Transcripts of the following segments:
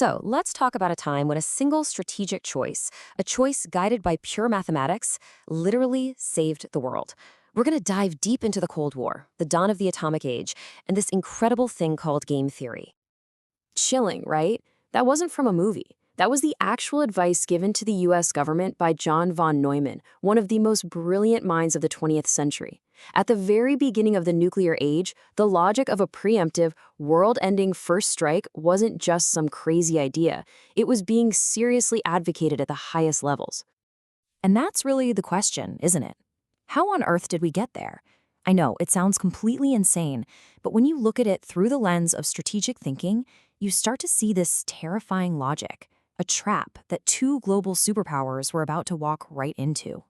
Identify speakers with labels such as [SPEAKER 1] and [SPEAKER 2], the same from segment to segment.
[SPEAKER 1] So let's talk about a time when a single strategic choice, a choice guided by pure mathematics, literally saved the world. We're going to dive deep into the Cold War, the dawn of the atomic age, and this incredible thing called game theory. Chilling, right? That wasn't from a movie. That was the actual advice given to the US government by John von Neumann, one of the most brilliant minds of the 20th century. At the very beginning of the nuclear age, the logic of a preemptive, world-ending first strike wasn't just some crazy idea. It was being seriously advocated at the highest levels. And that's really the question, isn't it? How on earth did we get there? I know, it sounds completely insane, but when you look at it through the lens of strategic thinking, you start to see this terrifying logic, a trap that two global superpowers were about to walk right into.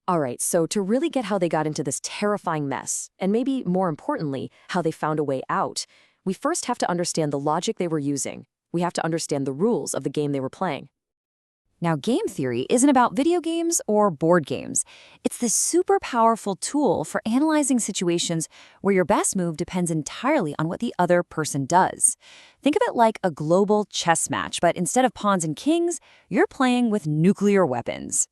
[SPEAKER 1] All right, so to really get how they got into this terrifying mess, and maybe more importantly, how they found a way out, we first have to understand the logic they were using. We have to understand the rules of the game they were playing. Now, game theory isn't about video games or board games. It's this super powerful tool for analyzing situations where your best move depends entirely on what the other person does. Think of it like a global chess match, but instead of pawns and kings, you're playing with nuclear weapons.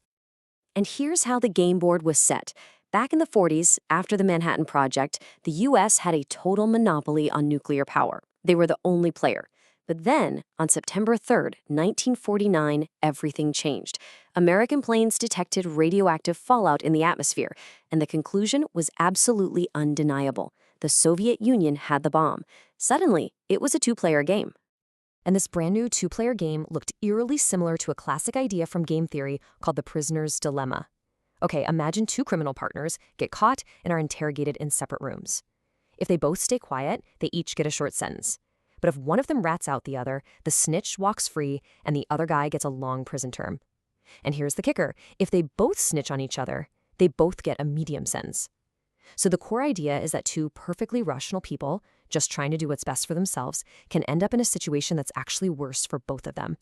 [SPEAKER 1] And here's how the game board was set. Back in the 40s, after the Manhattan Project, the US had a total monopoly on nuclear power. They were the only player. But then, on September 3rd, 1949, everything changed. American planes detected radioactive fallout in the atmosphere, and the conclusion was absolutely undeniable. The Soviet Union had the bomb. Suddenly, it was a two-player game. And this brand new two-player game looked eerily similar to a classic idea from game theory called the prisoner's dilemma. Okay, imagine two criminal partners get caught and are interrogated in separate rooms. If they both stay quiet, they each get a short sentence. But if one of them rats out the other, the snitch walks free and the other guy gets a long prison term. And here's the kicker. If they both snitch on each other, they both get a medium sentence. So the core idea is that two perfectly rational people, just trying to do what's best for themselves, can end up in a situation that's actually worse for both of them.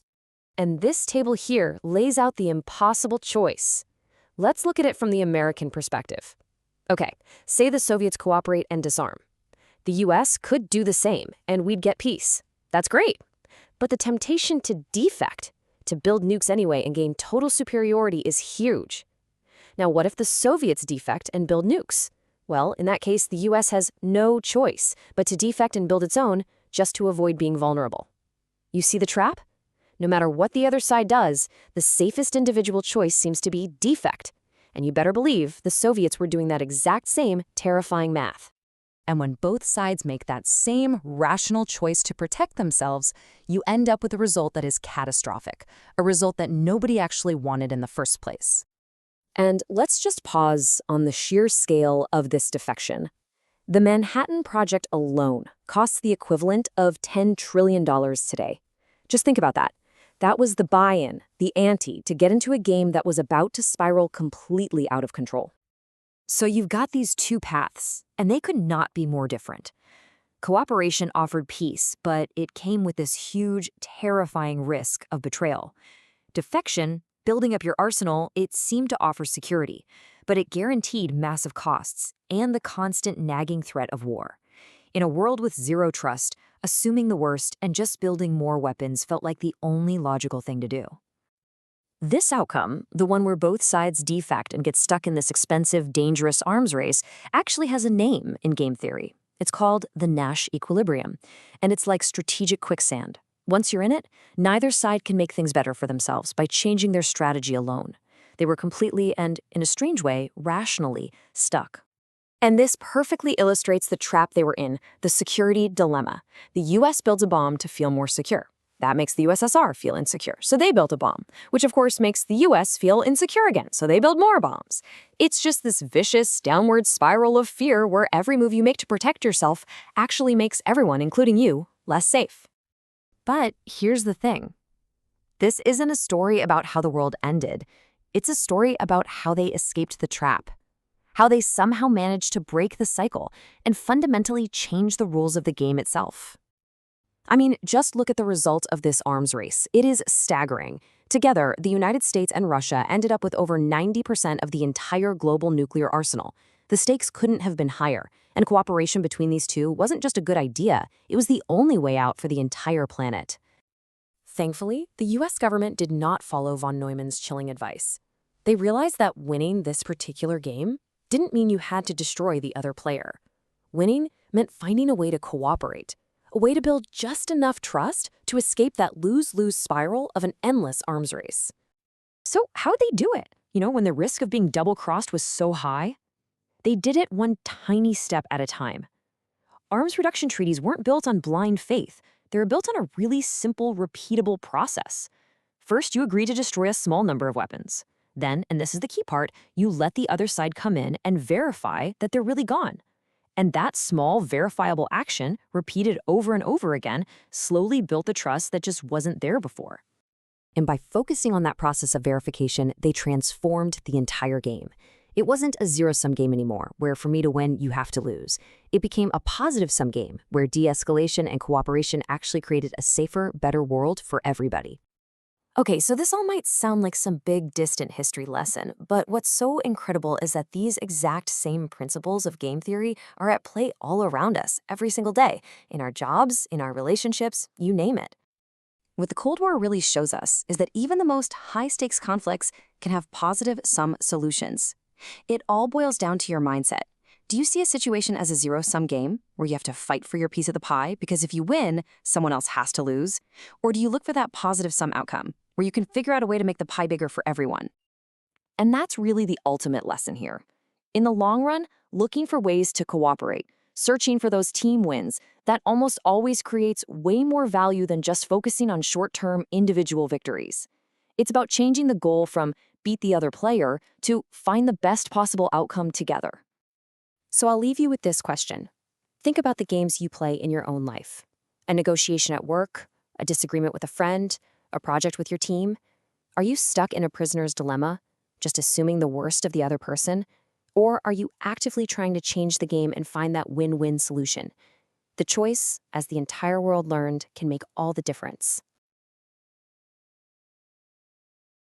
[SPEAKER 1] And this table here lays out the impossible choice. Let's look at it from the American perspective. Okay, say the Soviets cooperate and disarm. The US could do the same, and we'd get peace. That's great. But the temptation to defect, to build nukes anyway and gain total superiority is huge. Now, what if the Soviets defect and build nukes? Well, in that case, the US has no choice but to defect and build its own just to avoid being vulnerable. You see the trap? No matter what the other side does, the safest individual choice seems to be defect. And you better believe the Soviets were doing that exact same terrifying math. And when both sides make that same rational choice to protect themselves, you end up with a result that is catastrophic, a result that nobody actually wanted in the first place. And let's just pause on the sheer scale of this defection. The Manhattan Project alone costs the equivalent of $10 trillion today. Just think about that. That was the buy-in, the ante, to get into a game that was about to spiral completely out of control. So you've got these two paths, and they could not be more different. Cooperation offered peace, but it came with this huge, terrifying risk of betrayal. Defection, building up your arsenal, it seemed to offer security, but it guaranteed massive costs and the constant nagging threat of war. In a world with zero trust, assuming the worst and just building more weapons felt like the only logical thing to do. This outcome, the one where both sides defect and get stuck in this expensive, dangerous arms race, actually has a name in game theory. It's called the Nash equilibrium, and it's like strategic quicksand. Once you're in it, neither side can make things better for themselves by changing their strategy alone. They were completely and, in a strange way, rationally stuck. And this perfectly illustrates the trap they were in, the security dilemma. The US builds a bomb to feel more secure. That makes the USSR feel insecure, so they built a bomb, which of course makes the US feel insecure again, so they build more bombs. It's just this vicious, downward spiral of fear where every move you make to protect yourself actually makes everyone, including you, less safe. But here's the thing. This isn't a story about how the world ended. It's a story about how they escaped the trap, how they somehow managed to break the cycle and fundamentally change the rules of the game itself. I mean, just look at the result of this arms race. It is staggering. Together, the United States and Russia ended up with over 90% of the entire global nuclear arsenal. The stakes couldn't have been higher, and cooperation between these two wasn't just a good idea, it was the only way out for the entire planet. Thankfully, the US government did not follow von Neumann's chilling advice. They realized that winning this particular game didn't mean you had to destroy the other player. Winning meant finding a way to cooperate, a way to build just enough trust to escape that lose-lose spiral of an endless arms race. So how'd they do it? When the risk of being double-crossed was so high? They did it one tiny step at a time. Arms reduction treaties weren't built on blind faith. They were built on a really simple, repeatable process. First, you agree to destroy a small number of weapons. Then, and this is the key part, you let the other side come in and verify that they're really gone. And that small, verifiable action, repeated over and over again, slowly built the trust that just wasn't there before. And by focusing on that process of verification, they transformed the entire game. It wasn't a zero-sum game anymore, where for me to win, you have to lose. It became a positive-sum game, where de-escalation and cooperation actually created a safer, better world for everybody. Okay, so this all might sound like some big, distant history lesson, but what's so incredible is that these exact same principles of game theory are at play all around us every single day, in our jobs, in our relationships, you name it. What the Cold War really shows us is that even the most high-stakes conflicts can have positive-sum solutions. It all boils down to your mindset. Do you see a situation as a zero-sum game, where you have to fight for your piece of the pie because if you win, someone else has to lose? Or do you look for that positive-sum outcome, where you can figure out a way to make the pie bigger for everyone? And that's really the ultimate lesson here. In the long run, looking for ways to cooperate, searching for those team wins, that almost always creates way more value than just focusing on short-term individual victories. It's about changing the goal from beat the other player to find the best possible outcome together. So I'll leave you with this question. Think about the games you play in your own life. A negotiation at work, a disagreement with a friend, a project with your team. Are you stuck in a prisoner's dilemma, just assuming the worst of the other person? Or are you actively trying to change the game and find that win-win solution? The choice, as the entire world learned, can make all the difference.